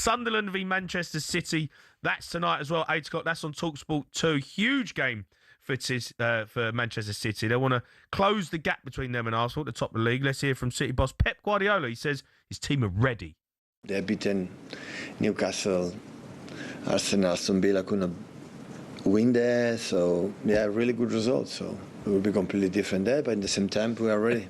Sunderland v Manchester City. That's tonight as well, 8 o'clock. That's on talkSPORT 2. Huge game for Manchester City. They want to close the gap between them and Arsenal at the top of the league. Let's hear from City boss Pep Guardiola. He says his team are ready. They're beaten Newcastle, Arsenal, Aston Villa couldn't win there. So, yeah, really good results. So it will be completely different there, but at the same time, we are ready.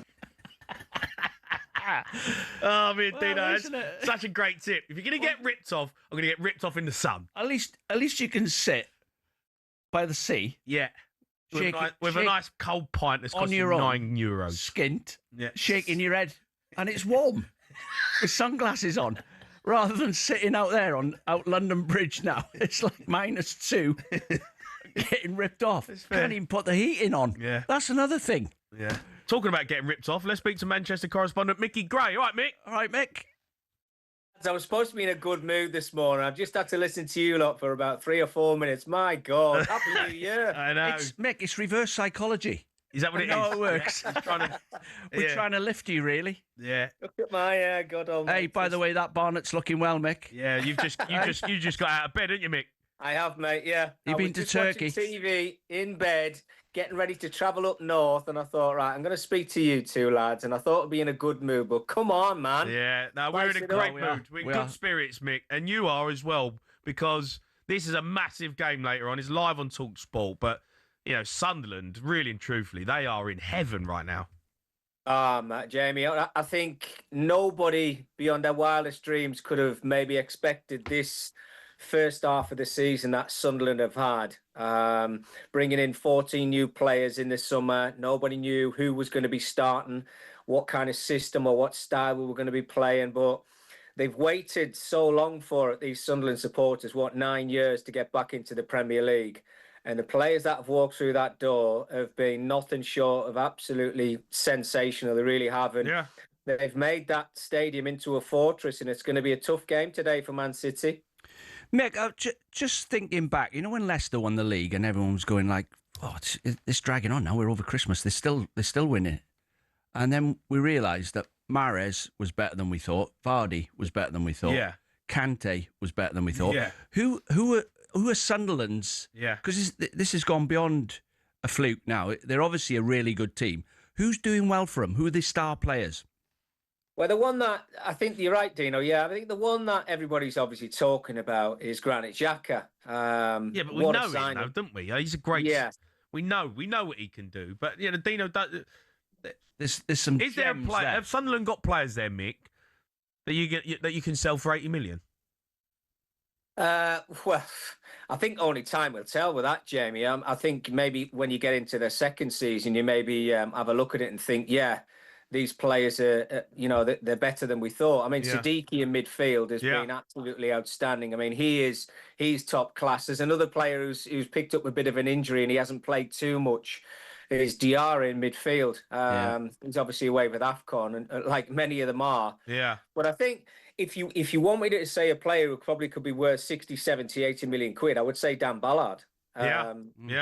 Oh, man, Dino, that's such a great tip. If you're going to get ripped off, I'm going to get ripped off in the sun. At least you can sit by the sea. Yeah. With a nice cold pint that's costing €9. Skint. Yeah. Shaking your head. And it's warm. With sunglasses on. Rather than sitting out there on London Bridge now. It's like -2. Getting ripped off. Can't even put the heating on. Yeah. That's another thing. Yeah. Talking about getting ripped off, let's speak to Manchester correspondent Micky Gray. All right, Mick? All right, Mick. I was supposed to be in a good mood this morning. I've just had to listen to you lot for about 3 or 4 minutes. My God, Happy New Year. I know. Mick, it's reverse psychology. Is that what it is? No, it works. Yeah. We're trying to lift you, really. Yeah. Look at my God almighty. Hey, by the way, that Barnett's looking well, Mick. Yeah, you just got out of bed, didn't you, Mick? I have, mate, yeah. You've been to Turkey. TV, in bed, getting ready to travel up north, and I thought, right, I'm going to speak to you two lads, and I thought I'd be in a good mood, but come on, man. Yeah, no, we're in a great mood. We're in good spirits, Mick, and you are as well, because this is a massive game later on. It's live on talkSPORT, but, you know, Sunderland, really and truthfully, they are in heaven right now. Matt, Jamie, I think nobody beyond their wildest dreams could have maybe expected this first half of the season that Sunderland have had. Bringing in 14 new players in the summer. Nobody knew who was going to be starting, what kind of system or what style we were going to be playing. But they've waited so long for it, these Sunderland supporters, 9 years to get back into the Premier League. And the players that have walked through that door have been nothing short of absolutely sensational. They really have. And yeah. They've made that stadium into a fortress, and it's going to be a tough game today for Man City. Mick, just thinking back, you know when Leicester won the league and everyone was going like, "Oh, it's dragging on now. We're over Christmas. They're still winning," and then we realised that Mahrez was better than we thought. Vardy was better than we thought. Yeah. Kante was better than we thought. Yeah. Who are Sunderland's? Yeah. Because this has gone beyond a fluke now. They're obviously a really good team. Who's doing well for them? Who are the star players? Well, the one that I think you're right, Dino. Yeah, I think the one that everybody's obviously talking about is Granit Xhaka. Yeah, but we know him, though, don't we? He's a great. Yeah, we know what he can do. But you know, Dino, there's some. Is there a player? Have Sunderland got players there, Mick, that you can sell for 80 million? Well, I think only time will tell with that, Jamie. I think maybe when you get into the second season, you maybe have a look at it and think, yeah, these players are, they're better than we thought. I mean, yeah. Siddiqui in midfield has been absolutely outstanding. I mean, he's top class. There's another player who's picked up a bit of an injury and he hasn't played too much. Is Diarra in midfield. He's obviously away with AFCON, and like many of them are. Yeah. But I think if you want me to say a player who probably could be worth 60, 70, 80 million quid, I would say Dan Ballard.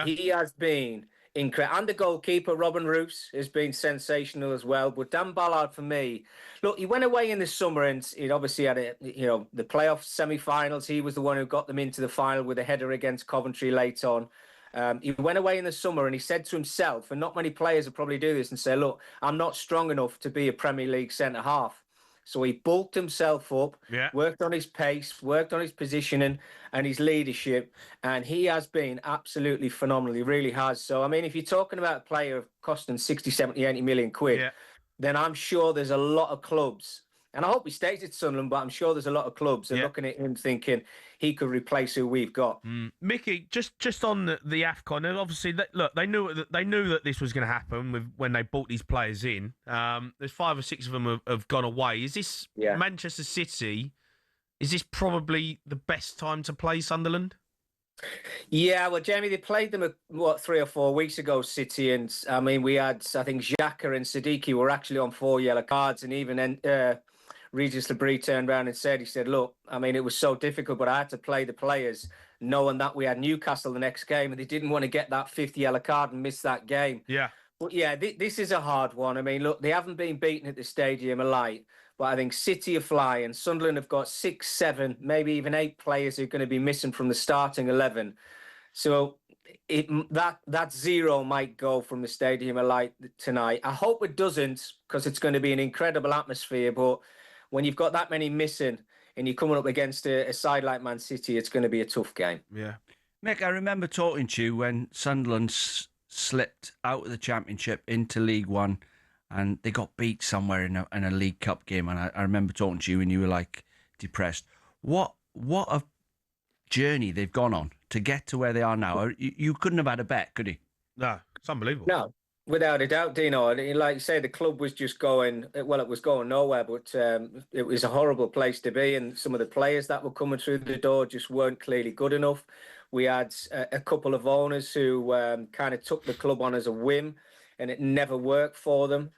He has been incredible. And the goalkeeper, Robin Roos, has been sensational as well. But Dan Ballard, for me, look, he went away in the summer and he obviously had the playoff semi-finals. He was the one who got them into the final with a header against Coventry late on. He went away in the summer and he said to himself, and not many players will probably do this, and say, look, I'm not strong enough to be a Premier League centre-half. So he bulked himself up, worked on his pace, worked on his positioning and his leadership, and he has been absolutely phenomenal. He really has. So, I mean, if you're talking about a player costing 60, 70, 80 million quid, then I'm sure there's a lot of clubs, and I hope he stays at Sunderland, but I'm sure there's a lot of clubs that are looking at him thinking he could replace who we've got. Mickey, just on the AFCON, and obviously, they knew that this was going to happen when they brought these players in. There's 5 or 6 of them have gone away. Is this Manchester City? Is this probably the best time to play Sunderland? Yeah, well, Jamie, they played them 3 or 4 weeks ago, City, and I mean, we had, I think, Xhaka and Siddiqui were actually on 4 yellow cards, and even Regis Lebris turned around and said, look, I mean, it was so difficult, but I had to play the players knowing that we had Newcastle the next game and they didn't want to get that 5th yellow card and miss that game. Yeah. But yeah, this is a hard one. I mean, look, they haven't been beaten at the Stadium of Light, but I think City are flying. Sunderland have got 6, 7, maybe even 8 players who are going to be missing from the starting 11. So that 0 might go from the Stadium of Light tonight. I hope it doesn't, because it's going to be an incredible atmosphere. But when you've got that many missing and you're coming up against a side like Man City, it's going to be a tough game. Yeah. Mick, I remember talking to you when Sunderland slipped out of the Championship into League One, and they got beat somewhere in a League Cup game. And I remember talking to you, and you were like depressed. What a journey they've gone on to get to where they are now. You couldn't have had a bet, could you? No, it's unbelievable. No, without a doubt, Dino. Like you say, the club was just going, well, it was going nowhere, but it was a horrible place to be. And some of the players that were coming through the door just weren't clearly good enough. We had a couple of owners who kind of took the club on as a whim, and it never worked for them.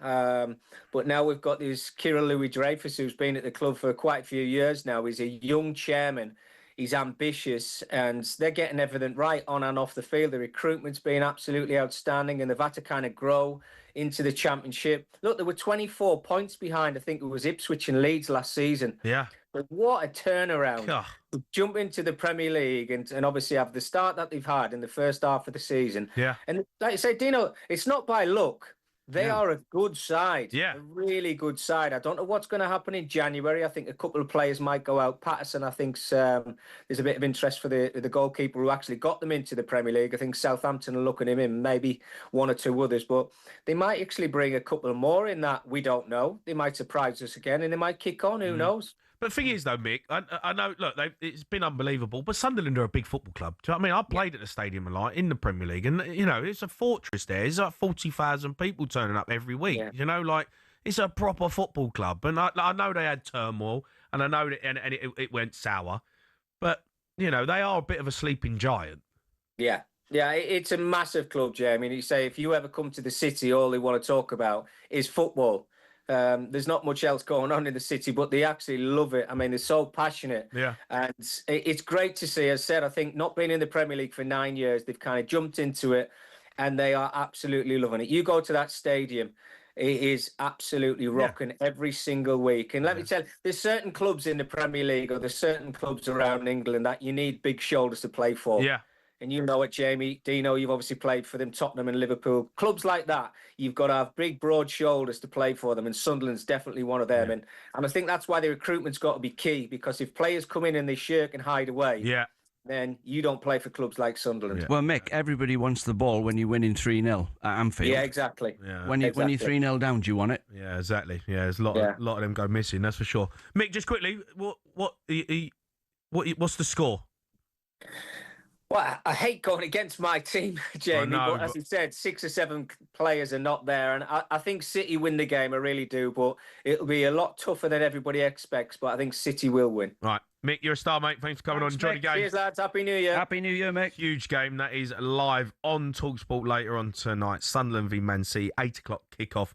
But now we've got this Kieran Louis-Dreyfus, who's been at the club for quite a few years now. He's a young chairman. He's ambitious, and they're getting everything right on and off the field. The recruitment's been absolutely outstanding, and they've had to kind of grow into the Championship. Look, there were 24 points behind, I think it was Ipswich and Leeds last season. Yeah. But what a turnaround. God. Jump into the Premier League and obviously have the start that they've had in the first half of the season. Yeah. And like I say, Dino, it's not by luck. They are a good side. Yeah. A really good side. I don't know what's going to happen in January. I think a couple of players might go out. Patterson, I think there's a bit of interest for the goalkeeper who actually got them into the Premier League. I think Southampton are looking at him, maybe 1 or 2 others. But they might actually bring a couple more in that we don't know. They might surprise us again, and they might kick on. Who knows? But the thing is, though, Mick, I know, look, it's been unbelievable, but Sunderland are a big football club. Do you know what I mean? I played at the Stadium a lot in the Premier League, and, you know, it's a fortress there. There's like 40,000 people turning up every week. Yeah. You know, like, it's a proper football club. And I know they had turmoil, and I know that and it went sour, but, you know, they are a bit of a sleeping giant. Yeah. Yeah, it's a massive club, Jay. I mean, you say if you ever come to the city, all they want to talk about is football. There's not much else going on in the city, but they actually love it. I mean, they're so passionate. Yeah. And it's great to see. As I said, I think not being in the Premier League for 9 years, they've kind of jumped into it, and they are absolutely loving it. You go to that stadium, it is absolutely rocking every single week. And let me tell you, there's certain clubs in the Premier League, or there's certain clubs around England that you need big shoulders to play for. Yeah. And you know it, Jamie. Dino, you've obviously played for them, Tottenham and Liverpool. Clubs like that, you've got to have big, broad shoulders to play for them, and Sunderland's definitely one of them. And I think that's why the recruitment's got to be key, because if players come in and they shirk and hide away, then you don't play for clubs like Sunderland. Yeah. Well, Mick, everybody wants the ball when you're winning 3-0 at Anfield. Yeah, exactly. Yeah. When you're 3-0 down, do you want it? Yeah, exactly. Yeah, there's a lot of them go missing, that's for sure. Mick, just quickly, what's the score? Well, I hate going against my team, Jamie, but as you said, 6 or 7 players are not there. And I think City win the game, I really do. But it'll be a lot tougher than everybody expects. But I think City will win. Right. Mick, you're a star, mate. Thanks for coming on. Enjoy the game. Cheers, lads. Happy New Year. Happy New Year, Mick. Huge game. That is live on talkSPORT later on tonight. Sunderland v Man City, 8 o'clock kickoff.